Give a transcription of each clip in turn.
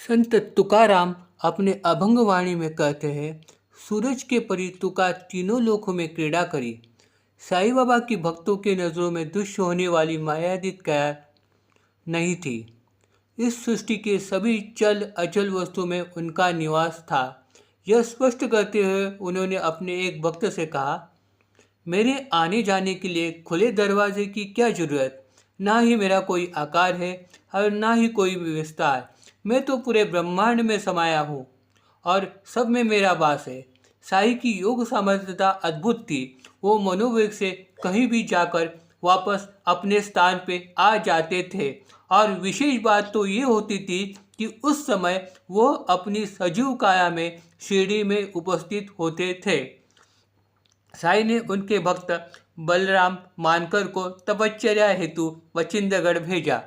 संत तुकाराम अपने अभंगवाणी में कहते हैं, सूरज के परी तुका तीनों लोकों में क्रीड़ा करी। साईं बाबा की भक्तों के नज़रों में दुष्ट होने वाली मायातीत काया नहीं थी। इस सृष्टि के सभी चल अचल वस्तु में उनका निवास था। यह स्पष्ट करते हुए उन्होंने अपने एक भक्त से कहा, मेरे आने जाने के लिए खुले दरवाजे की क्या जरूरत। ना ही मेरा कोई आकार है और ना ही कोई विस्तार। मैं तो पूरे ब्रह्मांड में समाया हूँ और सब में मेरा वास है। साईं की योग सामर्थ्यता अद्भुत थी। वो मनोवेग से कहीं भी जाकर वापस अपने स्थान पे आ जाते थे और विशेष बात तो ये होती थी कि उस समय वो अपनी सजीव काया में शिरडी में उपस्थित होते थे। साईं ने उनके भक्त बलराम मानकर को तपश्चर्या हेतु बचिंदगढ़ भेजा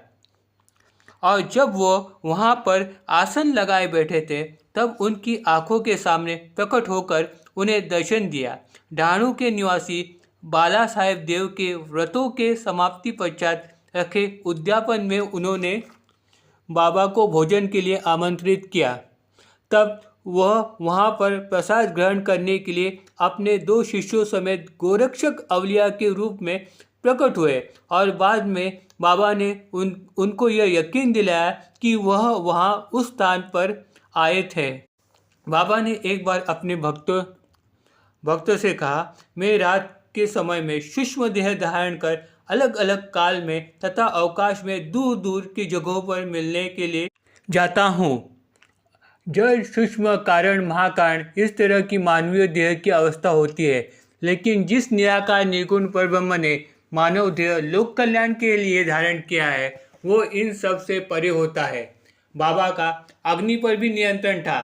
और जब वो वहाँ पर आसन लगाए बैठे थे तब उनकी आंखों के सामने प्रकट होकर उन्हें दर्शन दिया। डाणू के निवासी बाला साहेब देव के व्रतों के समाप्ति पश्चात रखे उद्यापन में उन्होंने बाबा को भोजन के लिए आमंत्रित किया। तब वह वहाँ पर प्रसाद ग्रहण करने के लिए अपने 2 शिष्यों समेत गोरक्षक अवलिया के रूप में प्रकट हुए और बाद में बाबा ने उनको यह यकीन दिलाया कि वह वहाँ उस स्थान पर आए थे। बाबा ने एक बार अपने भक्त से कहा, मैं रात के समय में सूक्ष्म देह धारण कर अलग अलग काल में तथा अवकाश में दूर दूर की जगहों पर मिलने के लिए जाता हूँ। जड़ सूक्ष्म कारण महाकारण इस तरह की मानवीय देह की अवस्था होती है, लेकिन जिस निराकार निर्गुण परब्रह्म ने मानव देह लोक कल्याण के लिए धारण किया है वो इन सब से परे होता है। बाबा का अग्नि पर भी नियंत्रण था।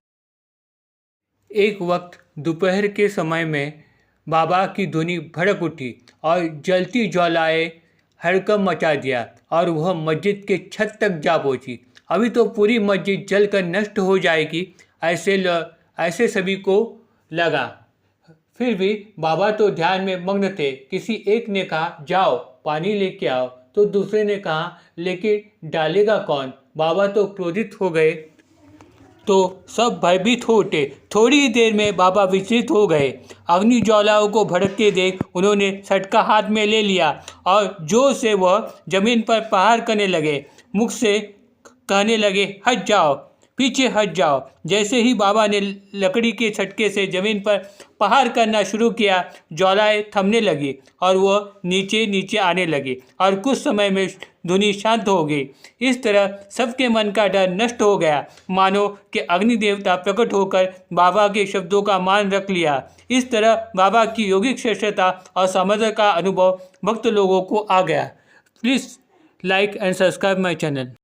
एक वक्त दोपहर के समय में बाबा की धुनी भड़क उठी और जलती ज्वालाएं हड़कंप मचा दिया और वह मस्जिद के छत तक जा पहुंची। अभी तो पूरी मस्जिद जलकर नष्ट हो जाएगी ऐसे सभी को लगा। फिर भी बाबा तो ध्यान में मग्न थे। किसी एक ने कहा, जाओ पानी लेके आओ, तो दूसरे ने कहा, लेकिन डालेगा कौन। बाबा तो क्रोधित हो गए तो सब भयभीत हो उठे। थोड़ी ही देर में बाबा विचलित हो गए। अग्नि ज्वालाओं को भड़कते देख उन्होंने सटका हाथ में ले लिया और जोर से वह जमीन पर प्रहार करने लगे। मुख से कहने लगे, हट जाओ, पीछे हट जाओ। जैसे ही बाबा ने लकड़ी के छटके से जमीन पर प्रहार करना शुरू किया, ज्वालाएं थमने लगी और वह नीचे नीचे आने लगी और कुछ समय में धुनी शांत हो गई। इस तरह सबके मन का डर नष्ट हो गया, मानो कि अग्नि देवता प्रकट होकर बाबा के शब्दों का मान रख लिया। इस तरह बाबा की योगिक श्रेष्ठता और सामर्थ्य का अनुभव भक्त लोगों को आ गया। Please like and subscribe my channel.